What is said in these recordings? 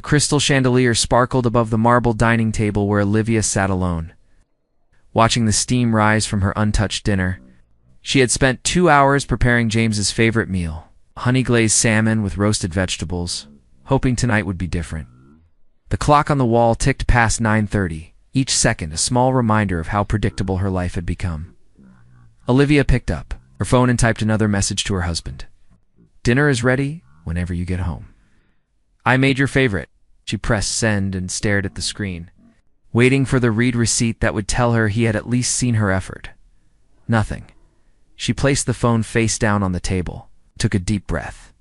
crystal chandelier sparkled above the marble dining table where Olivia sat alone, watching the steam rise from her untouched dinner. She had spent 2 hours preparing James's favorite meal, honey-glazed salmon with roasted vegetables, hoping tonight would be different. The clock on the wall ticked past 9:30, each second a small reminder of how predictable her life had become. Olivia picked up her phone and typed another message to her husband. "Dinner is ready whenever you get home." "I made your favorite." She pressed send and stared at the screen, waiting for the read receipt that would tell her he had at least seen her effort. Nothing. She placed the phone face down on the table, took a deep breath,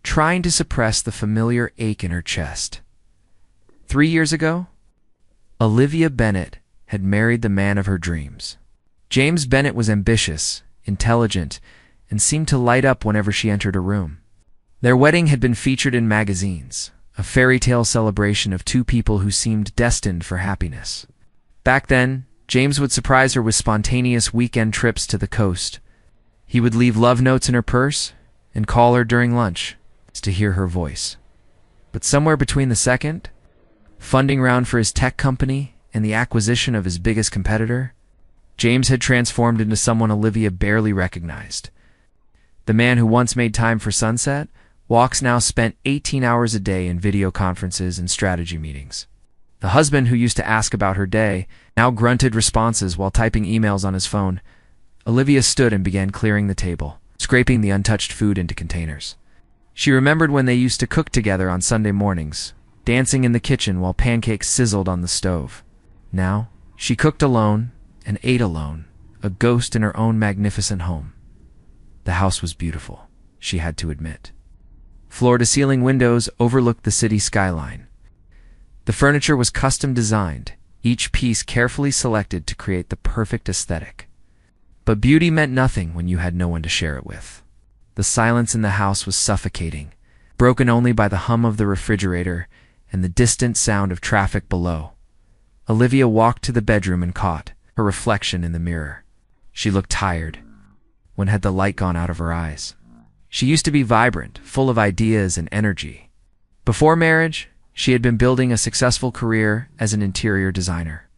trying to suppress the familiar ache in her chest. 3 years ago, Olivia Bennett had married the man of her dreams. James Bennett was ambitious, intelligent, and seemed to light up whenever she entered a room. Their wedding had been featured in magazines, a fairy tale celebration of two people who seemed destined for happiness. Back then, James would surprise her with spontaneous weekend trips to the coast. He would leave love notes in her purse and call her during lunch to hear her voice. But somewhere between the second, funding round for his tech company, and the acquisition of his biggest competitor, James had transformed into someone Olivia barely recognized. The man who once made time for sunset walks now spent 18 hours a day in video conferences and strategy meetings. The husband who used to ask about her day now grunted responses while typing emails on his phone. Olivia stood and began clearing the table, scraping the untouched food into containers. She remembered when they used to cook together on Sunday mornings, dancing in the kitchen while pancakes sizzled on the stove. Now, she cooked alone and ate alone, a ghost in her own magnificent home. The house was beautiful, she had to admit. Floor-to-ceiling windows overlooked the city skyline. The furniture was custom designed, each piece carefully selected to create the perfect aesthetic. But beauty meant nothing when you had no one to share it with. The silence in the house was suffocating, broken only by the hum of the refrigerator and the distant sound of traffic below. Olivia walked to the bedroom and caught her reflection in the mirror. She looked tired. When had the light gone out of her eyes? She used to be vibrant, full of ideas and energy. Before marriage, she had been building a successful career as an interior designer.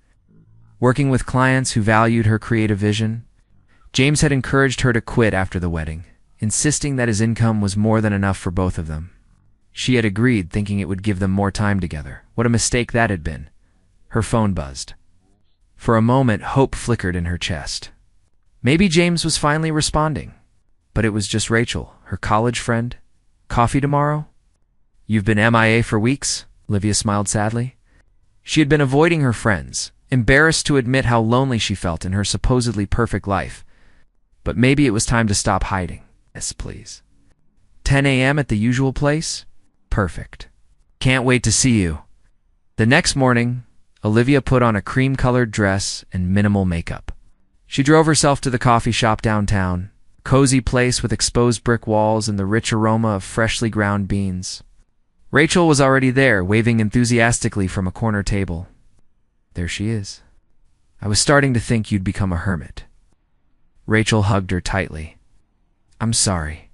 Working with clients who valued her creative vision, James had encouraged her to quit after the wedding, insisting that his income was more than enough for both of them. She had agreed, thinking it would give them more time together. What a mistake that had been. Her phone buzzed. For a moment, hope flickered in her chest. Maybe James was finally responding. But it was just Rachel, her college friend. "Coffee tomorrow?" "You've been MIA for weeks?" Olivia smiled sadly. She had been avoiding her friends, embarrassed to admit how lonely she felt in her supposedly perfect life. But maybe it was time to stop hiding. "Yes, please." 10 a.m. at the usual place? Perfect. "Can't wait to see you." The next morning, Olivia put on a cream-colored dress and minimal makeup. She drove herself to the coffee shop downtown, a cozy place with exposed brick walls and the rich aroma of freshly ground beans. Rachel was already there, waving enthusiastically from a corner table. "There she is. I was starting to think you'd become a hermit." Rachel hugged her tightly. "I'm sorry.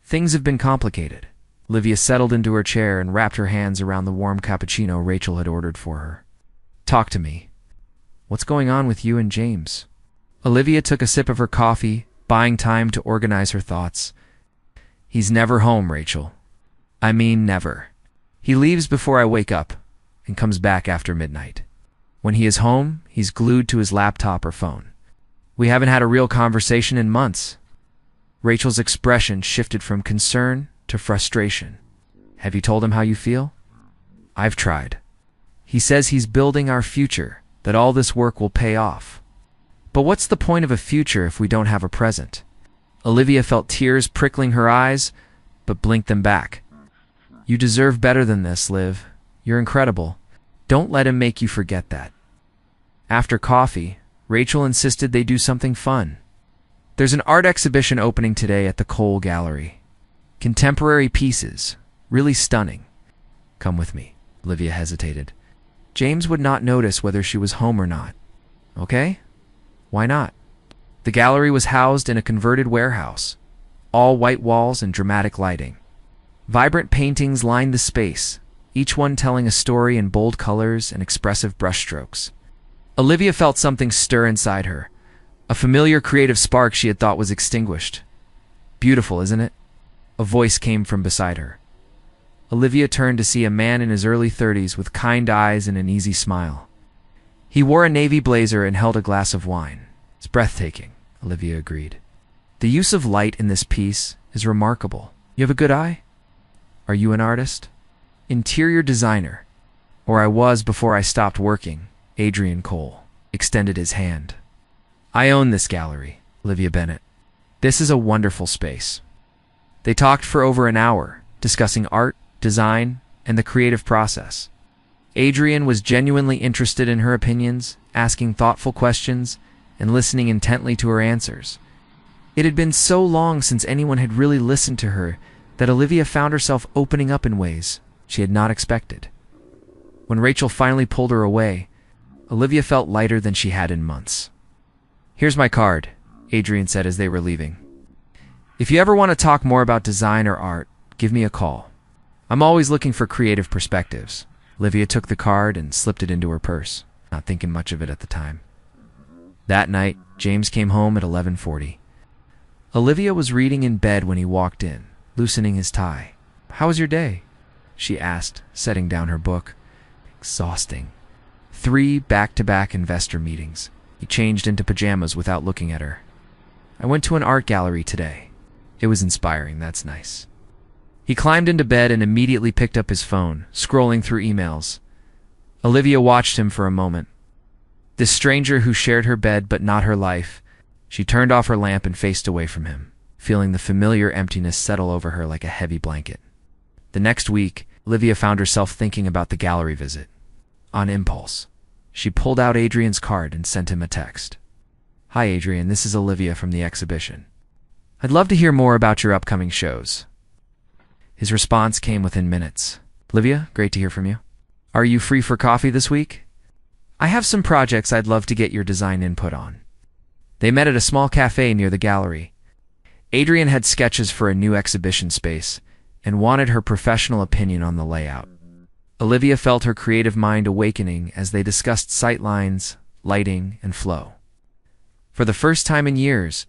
Things have been complicated." Olivia settled into her chair and wrapped her hands around the warm cappuccino Rachel had ordered for her. "Talk to me. What's going on with you and James?" Olivia took a sip of her coffee, buying time to organize her thoughts. "He's never home, Rachel. I mean never. He leaves before I wake up and comes back after midnight. When he is home, he's glued to his laptop or phone. We haven't had a real conversation in months." Rachel's expression shifted from concern to frustration. "Have you told him how you feel?" "I've tried. He says he's building our future, that all this work will pay off. But what's the point of a future if we don't have a present?" Olivia felt tears prickling her eyes, but blinked them back. "You deserve better than this, Liv. You're incredible. Don't let him make you forget that." After coffee, Rachel insisted they do something fun. "There's an art exhibition opening today at the Cole Gallery. Contemporary pieces, really stunning. Come with me." Olivia hesitated. James would not notice whether she was home or not. "Okay? Why not?" The gallery was housed in a converted warehouse, all white walls and dramatic lighting. Vibrant paintings lined the space, each one telling a story in bold colors and expressive brushstrokes. Olivia felt something stir inside her, a familiar creative spark she had thought was extinguished. "Beautiful, isn't it?" A voice came from beside her. Olivia turned to see a man in his early 30s with kind eyes and an easy smile. He wore a navy blazer and held a glass of wine. "It's breathtaking," Olivia agreed. "The use of light in this piece is remarkable. You have a good eye? Are you an artist?" "Interior designer. Or I was before I stopped working." Adrian Cole extended his hand. "I own this gallery, Olivia Bennett. This is a wonderful space." They talked for over an hour, discussing art, design, and the creative process. Adrian was genuinely interested in her opinions, asking thoughtful questions, and listening intently to her answers. It had been so long since anyone had really listened to her that Olivia found herself opening up in ways she had not expected. When Rachel finally pulled her away, Olivia felt lighter than she had in months. "Here's my card," Adrian said as they were leaving. "If you ever want to talk more about design or art, give me a call. I'm always looking for creative perspectives." Olivia took the card and slipped it into her purse, not thinking much of it at the time. That night, James came home at 11:40. Olivia was reading in bed when he walked in, loosening his tie. "How was your day?" she asked, setting down her book. "Exhausting. 3 back-to-back investor meetings." He changed into pajamas without looking at her. "I went to an art gallery today. It was inspiring, that's nice." He climbed into bed and immediately picked up his phone, scrolling through emails. Olivia watched him for a moment. This stranger who shared her bed but not her life. She turned off her lamp and faced away from him, feeling the familiar emptiness settle over her like a heavy blanket. The next week, Olivia found herself thinking about the gallery visit. On impulse, she pulled out Adrian's card and sent him a text. "Hi Adrian, this is Olivia from the exhibition. I'd love to hear more about your upcoming shows." His response came within minutes. "Olivia, great to hear from you. Are you free for coffee this week? I have some projects I'd love to get your design input on." They met at a small cafe near the gallery. Adrian had sketches for a new exhibition space and wanted her professional opinion on the layout. Olivia felt her creative mind awakening as they discussed sightlines, lighting, and flow. For the first time in years,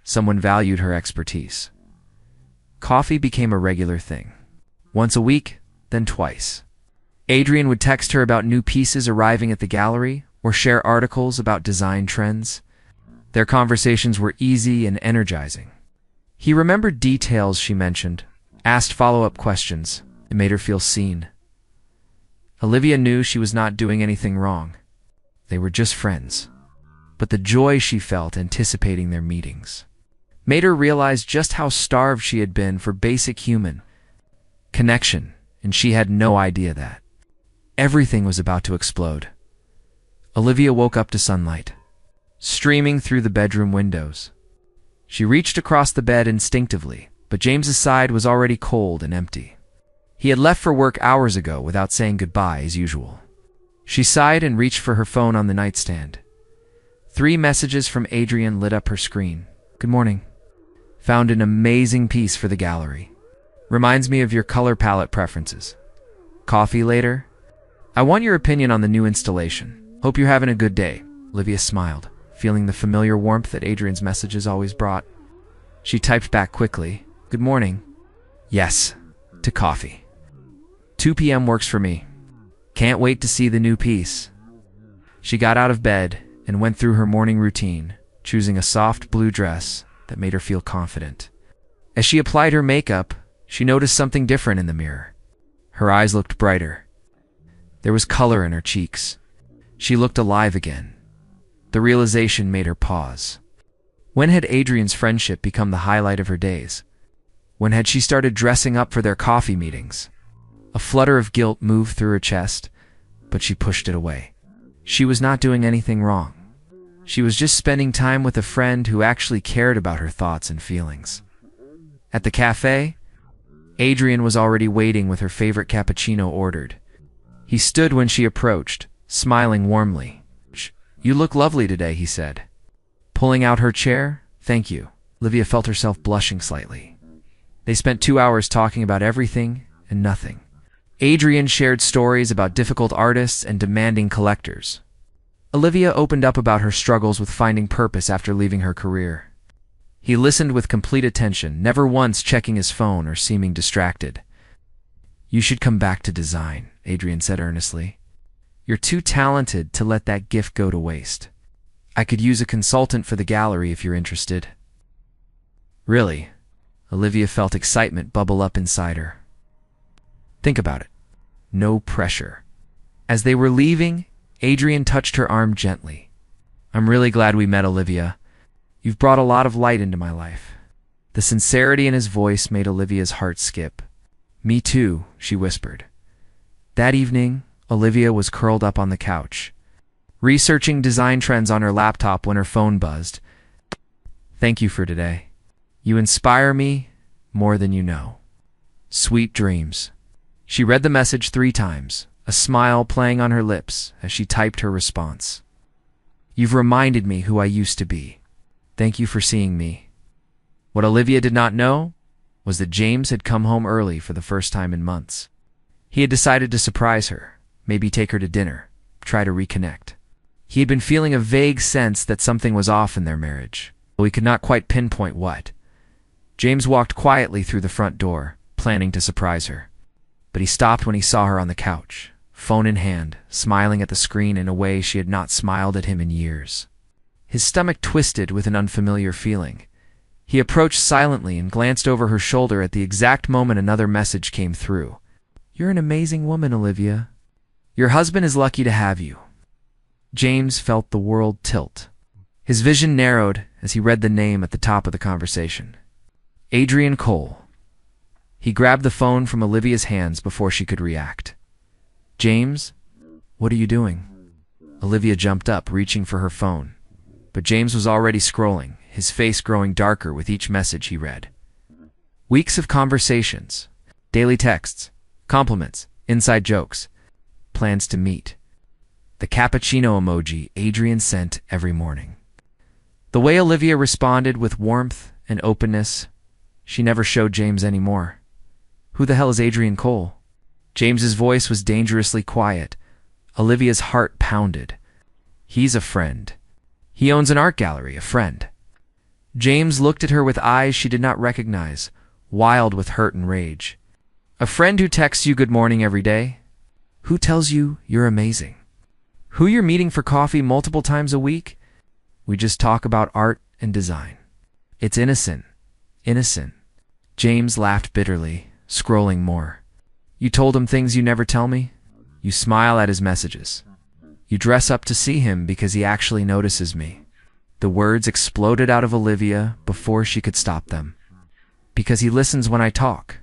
someone valued her expertise. Coffee became a regular thing. Once a week, then twice. Adrian would text her about new pieces arriving at the gallery or share articles about design trends. Their conversations were easy and energizing. He remembered details she mentioned, asked follow-up questions. It made her feel seen. Olivia knew she was not doing anything wrong. They were just friends. But the joy she felt anticipating their meetings made her realize just how starved she had been for basic human connection, and she had no idea that everything was about to explode. Olivia woke up to sunlight streaming through the bedroom windows. She reached across the bed instinctively, but James's side was already cold and empty. He had left for work hours ago without saying goodbye as usual. She sighed and reached for her phone on the nightstand. 3 messages from Adrian lit up her screen. "Good morning. Found an amazing piece for the gallery. Reminds me of your color palette preferences. Coffee later? I want your opinion on the new installation. Hope you're having a good day." Olivia smiled, feeling the familiar warmth that Adrian's messages always brought. She typed back quickly, "Good morning. Yes, to coffee. 2 p.m. works for me. Can't wait to see the new piece." She got out of bed and went through her morning routine, choosing a soft blue dress that made her feel confident. As she applied her makeup, she noticed something different in the mirror. Her eyes looked brighter. There was color in her cheeks. She looked alive again. The realization made her pause. When had Adrian's friendship become the highlight of her days? When had she started dressing up for their coffee meetings? A flutter of guilt moved through her chest, but she pushed it away. She was not doing anything wrong. She was just spending time with a friend who actually cared about her thoughts and feelings. At the cafe, Adrian was already waiting with her favorite cappuccino ordered. He stood when she approached, smiling warmly. "You look lovely today," he said. Pulling out her chair, "Thank you." Olivia felt herself blushing slightly. They spent 2 hours talking about everything and nothing. Adrian shared stories about difficult artists and demanding collectors. Olivia opened up about her struggles with finding purpose after leaving her career. He listened with complete attention, never once checking his phone or seeming distracted. "You should come back to design," Adrian said earnestly. "You're too talented to let that gift go to waste. I could use a consultant for the gallery if you're interested." "Really?" Olivia felt excitement bubble up inside her. "Think about it. No pressure." As they were leaving, Adrian touched her arm gently. "I'm really glad we met, Olivia. You've brought a lot of light into my life." The sincerity in his voice made Olivia's heart skip. "Me too," she whispered. That evening, Olivia was curled up on the couch, researching design trends on her laptop when her phone buzzed. "Thank you for today. You inspire me more than you know. Sweet dreams." She read the message 3 times, a smile playing on her lips as she typed her response. "You've reminded me who I used to be. Thank you for seeing me." What Olivia did not know was that James had come home early for the first time in months. He had decided to surprise her, maybe take her to dinner, try to reconnect. He had been feeling a vague sense that something was off in their marriage, though he could not quite pinpoint what. James walked quietly through the front door, planning to surprise her. But he stopped when he saw her on the couch, phone in hand, smiling at the screen in a way she had not smiled at him in years. His stomach twisted with an unfamiliar feeling. He approached silently and glanced over her shoulder at the exact moment another message came through. "You're an amazing woman, Olivia. Your husband is lucky to have you." James felt the world tilt. His vision narrowed as he read the name at the top of the conversation. Adrian Cole. He grabbed the phone from Olivia's hands before she could react. "James, what are you doing?" Olivia jumped up, reaching for her phone. But James was already scrolling, his face growing darker with each message he read. Weeks of conversations, daily texts, compliments, inside jokes, plans to meet. The cappuccino emoji Adrian sent every morning. The way Olivia responded with warmth and openness, she never showed James anymore. Who the hell is Adrian Cole? James's voice was dangerously quiet. Olivia's heart pounded. He's a friend. He owns an art gallery, a friend. James looked at her with eyes she did not recognize, wild with hurt and rage. A friend who texts you good morning every day? Who tells you you're amazing? Who you're meeting for coffee multiple times a week? We just talk about art and design. It's innocent. Innocent. James laughed bitterly, scrolling more. You told him things you never tell me? You smile at his messages. You dress up to see him because he actually notices me. The words exploded out of Olivia before she could stop them. Because he listens when I talk.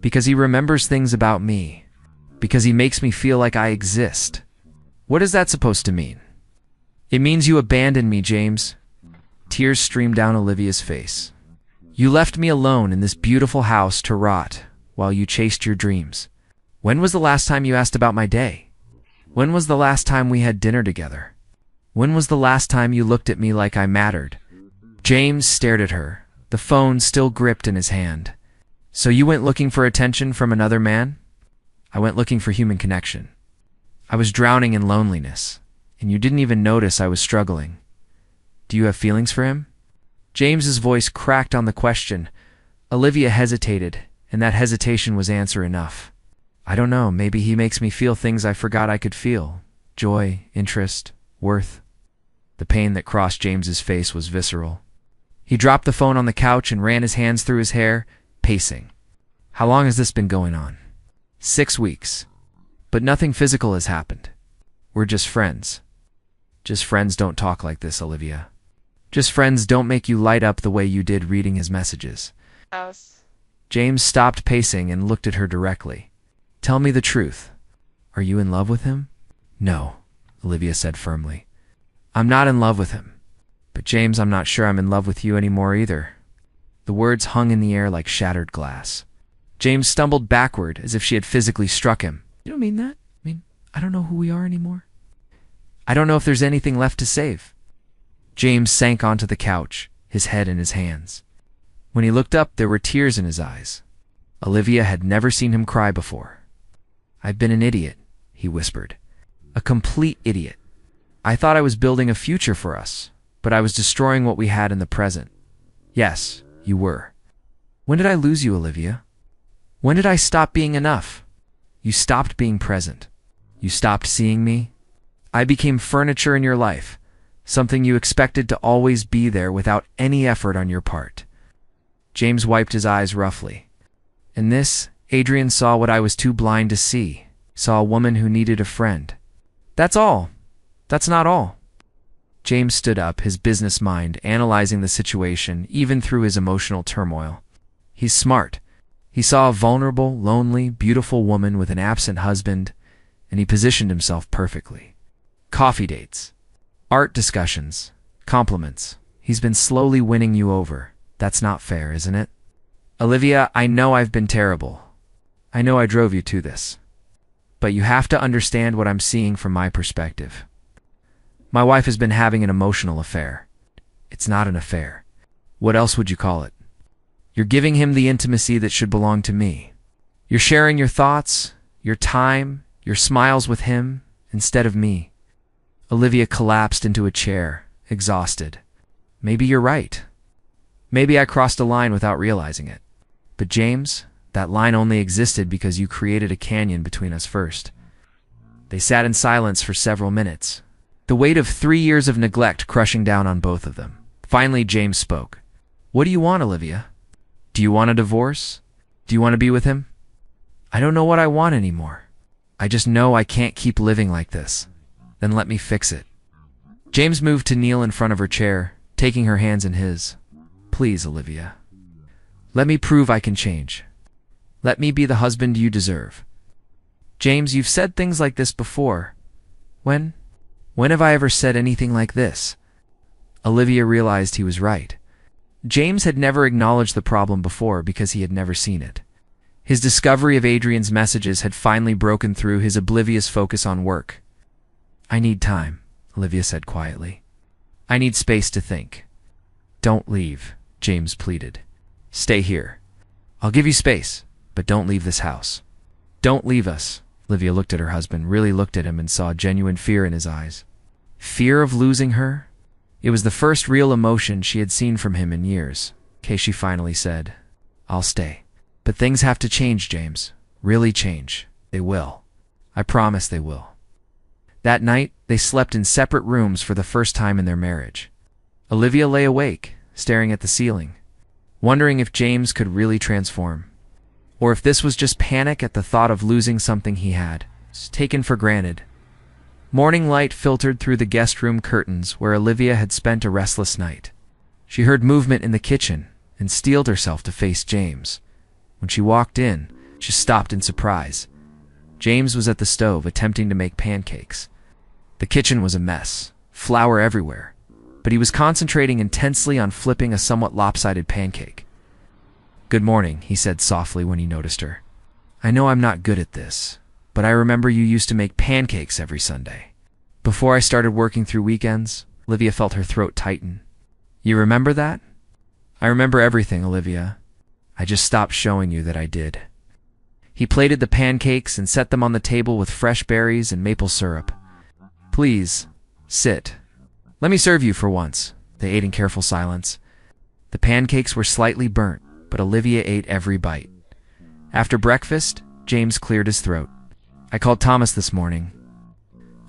Because he remembers things about me. Because he makes me feel like I exist. What is that supposed to mean? It means you abandoned me, James. Tears streamed down Olivia's face. You left me alone in this beautiful house to rot while you chased your dreams. When was the last time you asked about my day? When was the last time we had dinner together? When was the last time you looked at me like I mattered? James stared at her, the phone still gripped in his hand. So you went looking for attention from another man? I went looking for human connection. I was drowning in loneliness, and you didn't even notice I was struggling. Do you have feelings for him? James's voice cracked on the question. Olivia hesitated, and that hesitation was answer enough. I don't know, maybe he makes me feel things I forgot I could feel. Joy, interest, worth. The pain that crossed James's face was visceral. He dropped the phone on the couch and ran his hands through his hair, pacing. How long has this been going on? 6 weeks. But nothing physical has happened. We're just friends. Just friends don't talk like this, Olivia. Just friends don't make you light up the way you did reading his messages. James stopped pacing and looked at her directly. Tell me the truth. Are you in love with him? No, Olivia said firmly. I'm not in love with him. But James, I'm not sure I'm in love with you anymore either. The words hung in the air like shattered glass. James stumbled backward as if she had physically struck him. You don't mean that? I don't know who we are anymore. I don't know if there's anything left to save. James sank onto the couch, his head in his hands. When he looked up, there were tears in his eyes. Olivia had never seen him cry before. "I've been an idiot," he whispered. "A complete idiot. I thought I was building a future for us, but I was destroying what we had in the present." "Yes, you were." "When did I lose you, Olivia? When did I stop being enough?" "You stopped being present. You stopped seeing me. I became furniture in your life, something you expected to always be there without any effort on your part." James wiped his eyes roughly. In this, Adrian saw what I was too blind to see. Saw a woman who needed a friend. "That's all. That's not all." James stood up, his business mind analyzing the situation even through his emotional turmoil. He's smart. He saw a vulnerable, lonely, beautiful woman with an absent husband, and he positioned himself perfectly. Coffee dates, art discussions, compliments. He's been slowly winning you over. That's not fair, isn't it? "Olivia, I know I've been terrible. I know I drove you to this. But you have to understand what I'm seeing from my perspective. My wife has been having an emotional affair. It's not an affair. What else would you call it? You're giving him the intimacy that should belong to me. You're sharing your thoughts, your time, your smiles with him instead of me." Olivia collapsed into a chair, exhausted. "Maybe you're right. Maybe I crossed a line without realizing it. But James, that line only existed because you created a canyon between us first." They sat in silence for several minutes, the weight of 3 years of neglect crushing down on both of them. Finally, James spoke. "What do you want, Olivia? Do you want a divorce? Do you want to be with him?" "I don't know what I want anymore. I just know I can't keep living like this." "Then let me fix it." James moved to kneel in front of her chair, taking her hands in his. "Please, Olivia. Let me prove I can change. Let me be the husband you deserve." "James, you've said things like this before. When have I ever said anything like this?" Olivia realized he was right. James had never acknowledged the problem before because he had never seen it. His discovery of Adrian's messages had finally broken through his oblivious focus on work. "I need time," Olivia said quietly. "I need space to think." "Don't leave," James pleaded. "Stay here. I'll give you space, but don't leave this house." "Don't leave us." Olivia looked at her husband, really looked at him, and saw genuine fear in his eyes. Fear of losing her? It was the first real emotion she had seen from him in years. Okay, she finally said, "I'll stay. But things have to change, James. Really change. They will. I promise they will." That night, they slept in separate rooms for the first time in their marriage. Olivia lay awake, staring at the ceiling, wondering if James could really transform, or if this was just panic at the thought of losing something he had taken for granted. Morning light filtered through the guest room curtains where Olivia had spent a restless night. She heard movement in the kitchen and steeled herself to face James. When she walked in, she stopped in surprise. James was at the stove attempting to make pancakes. The kitchen was a mess, flour everywhere, but he was concentrating intensely on flipping a somewhat lopsided pancake. "Good morning," he said softly when he noticed her. "I know I'm not good at this, but I remember you used to make pancakes every Sunday. Before I started working through weekends." Olivia felt her throat tighten. "You remember that?" "I remember everything, Olivia. I just stopped showing you that I did." He plated the pancakes and set them on the table with fresh berries and maple syrup. "Please, sit. Let me serve you for once." They ate in careful silence. The pancakes were slightly burnt, but Olivia ate every bite. After breakfast, James cleared his throat. "I called Thomas this morning.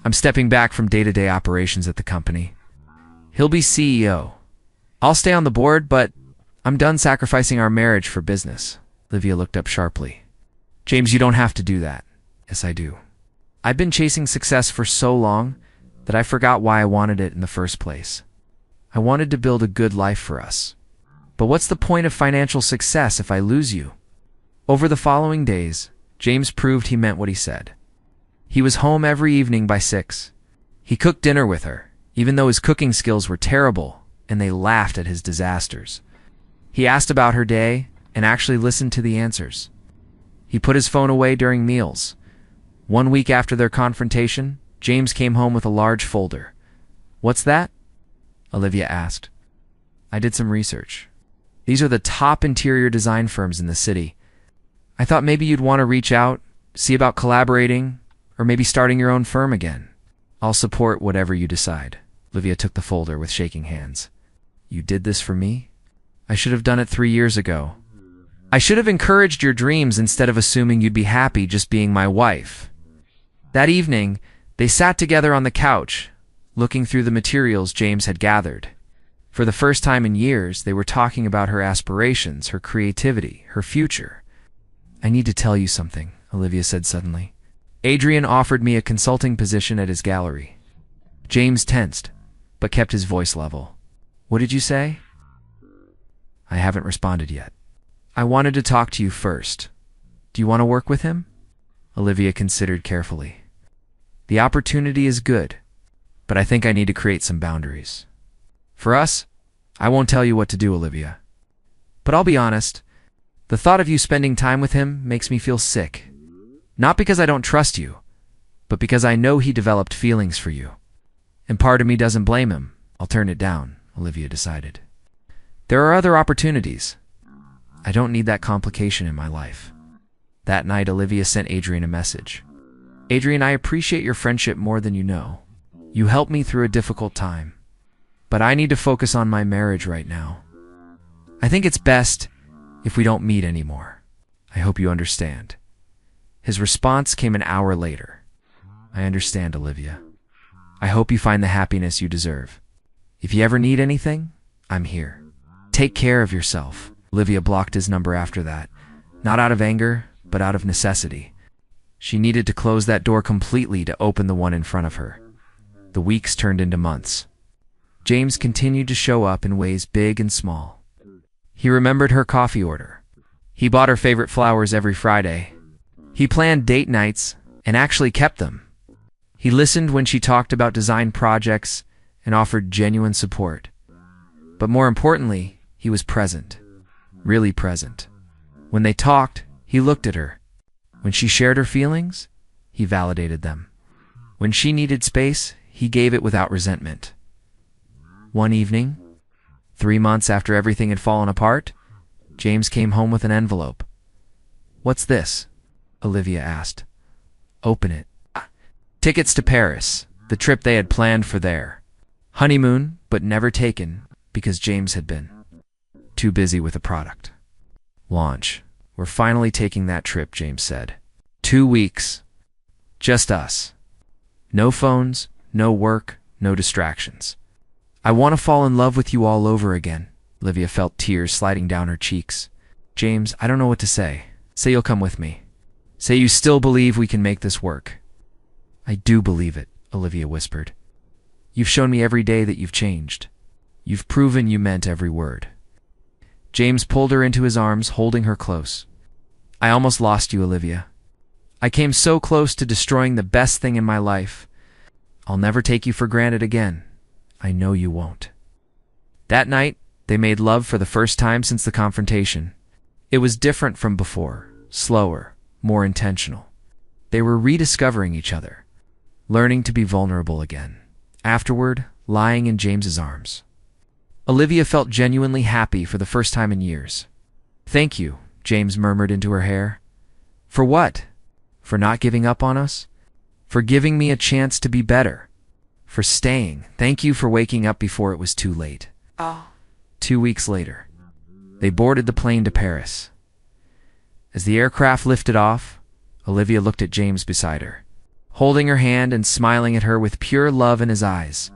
I'm stepping back from day-to-day operations at the company. He'll be CEO. I'll stay on the board, but I'm done sacrificing our marriage for business." Olivia looked up sharply. "James, you don't have to do that." "Yes, I do. I've been chasing success for so long that I forgot why I wanted it in the first place. I wanted to build a good life for us. But what's the point of financial success if I lose you?" Over the following days, James proved he meant what he said. He was home every evening by 6. He cooked dinner with her, even though his cooking skills were terrible, and they laughed at his disasters. He asked about her day and actually listened to the answers. He put his phone away during meals. 1 week after their confrontation, James came home with a large folder. "What's that?" Olivia asked. "I did some research. These are the top interior design firms in the city. I thought maybe you'd want to reach out See about collaborating, or maybe starting your own firm again. I'll support whatever you decide. Olivia took the folder with shaking hands. You did this for me? I should have done it 3 years ago. I should have encouraged your dreams instead of assuming you'd be happy just being my wife. That evening, they sat together on the couch, looking through the materials James had gathered. For the first time in years, they were talking about her aspirations, her creativity, her future. I need to tell you something, Olivia said suddenly. Adrian offered me a consulting position at his gallery. James tensed, but kept his voice level. What did you say? I haven't responded yet. I wanted to talk to you first. Do you want to work with him? Olivia considered carefully. The opportunity is good, but I think I need to create some boundaries. For us, I won't tell you what to do, Olivia. But I'll be honest, the thought of you spending time with him makes me feel sick. Not because I don't trust you, but because I know he developed feelings for you. And part of me doesn't blame him. I'll turn it down, Olivia decided. There are other opportunities. I don't need that complication in my life. That night, Olivia sent Adrian a message. Adrian, I appreciate your friendship more than you know. You helped me through a difficult time. But I need to focus on my marriage right now. I think it's best if we don't meet anymore. I hope you understand. His response came an hour later. I understand, Olivia. I hope you find the happiness you deserve. If you ever need anything, I'm here. Take care of yourself. Olivia blocked his number after that, not out of anger, but out of necessity. She needed to close that door completely to open the one in front of her. The weeks turned into months. James continued to show up in ways big and small. He remembered her coffee order. He bought her favorite flowers every Friday. He planned date nights and actually kept them. He listened when she talked about design projects and offered genuine support. But more importantly, he was present. Really present. When they talked, he looked at her. When she shared her feelings, he validated them. When she needed space, he gave it without resentment. One evening, 3 months after everything had fallen apart, James came home with an envelope. What's this? Olivia asked. Open it. Tickets to Paris, the trip they had planned for there. Honeymoon, but never taken because James had been too busy with the product. Launch. We're finally taking that trip, James said. 2 weeks. Just us. No phones, no work, no distractions. I want to fall in love with you all over again. Olivia felt tears sliding down her cheeks. James, I don't know what to say. Say you'll come with me. Say you still believe we can make this work. I do believe it, Olivia whispered. You've shown me every day that you've changed. You've proven you meant every word. James pulled her into his arms, holding her close. I almost lost you, Olivia. I came so close to destroying the best thing in my life. I'll never take you for granted again. I know you won't. That night, they made love for the first time since the confrontation. It was different from before, slower, more intentional. They were rediscovering each other, learning to be vulnerable again. Afterward, lying in James's arms. Olivia felt genuinely happy for the first time in years. Thank you, James murmured into her hair. For what? For not giving up on us? For giving me a chance to be better? For staying. Thank you for waking up before it was too late. 2 weeks later, they boarded the plane to Paris. As the aircraft lifted off, Olivia looked at James beside her, holding her hand and smiling at her with pure love in his eyes.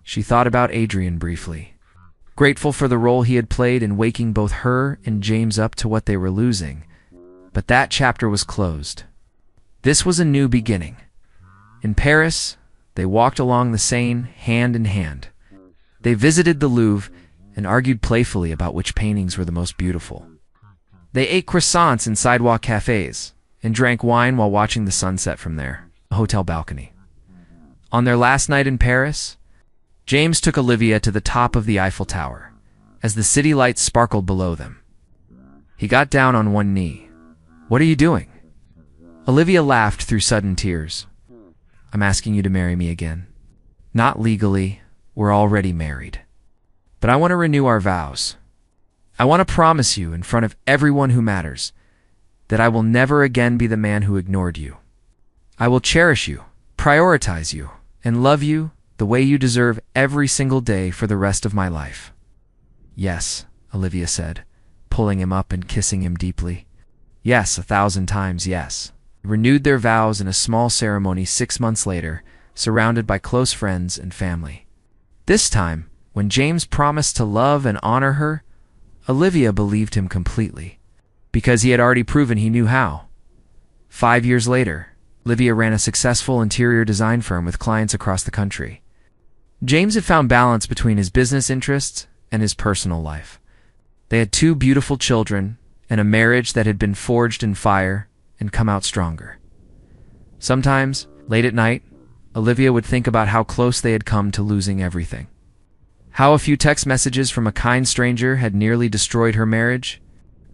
She thought about Adrian briefly, grateful for the role he had played in waking both her and James up to what they were losing. But that chapter was closed. This was a new beginning. In Paris, they walked along the Seine hand in hand. They visited the Louvre and argued playfully about which paintings were the most beautiful. They ate croissants in sidewalk cafes and drank wine while watching the sunset from their hotel balcony. On their last night in Paris, James took Olivia to the top of the Eiffel Tower as the city lights sparkled below them. He got down on one knee. What are you doing? Olivia laughed through sudden tears. I'm asking you to marry me again. Not legally, we're already married. But I want to renew our vows. I want to promise you in front of everyone who matters that I will never again be the man who ignored you. I will cherish you, prioritize you, and love you the way you deserve every single day for the rest of my life." "Yes," Olivia said, pulling him up and kissing him deeply. "Yes, 1,000 times yes." They renewed their vows in a small ceremony 6 months later, surrounded by close friends and family. This time, when James promised to love and honor her, Olivia believed him completely, because he had already proven he knew how. 5 years later, Olivia ran a successful interior design firm with clients across the country. James had found balance between his business interests and his personal life. They had 2 beautiful children and a marriage that had been forged in fire and come out stronger. Sometimes, late at night, Olivia would think about how close they had come to losing everything. How a few text messages from a kind stranger had nearly destroyed her marriage,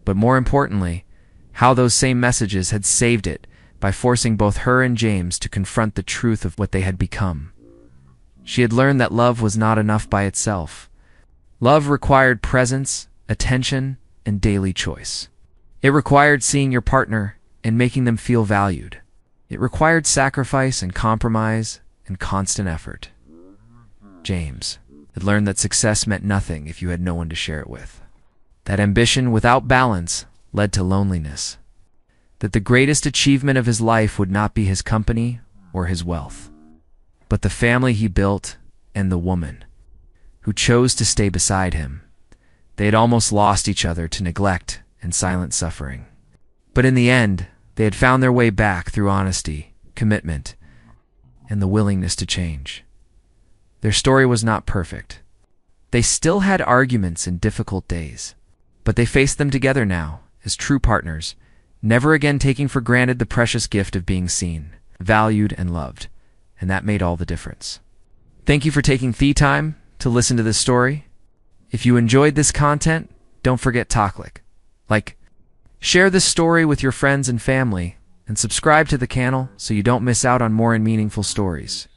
but more importantly, how those same messages had saved it by forcing both her and James to confront the truth of what they had become. She had learned that love was not enough by itself. Love required presence, attention, and daily choice. It required seeing your partner and making them feel valued. It required sacrifice and compromise and constant effort. James had learned that success meant nothing if you had no one to share it with. That ambition without balance led to loneliness. That the greatest achievement of his life would not be his company or his wealth, but the family he built and the woman who chose to stay beside him. They had almost lost each other to neglect and silent suffering. But in the end, they had found their way back through honesty, commitment, and the willingness to change. Their story was not perfect. They still had arguments and difficult days, but they faced them together now as true partners, never again taking for granted the precious gift of being seen, valued, and loved, and that made all the difference. Thank you for taking the time to listen to this story. If you enjoyed this content, don't forget to share this story with your friends and family, and subscribe to the channel so you don't miss out on more and meaningful stories.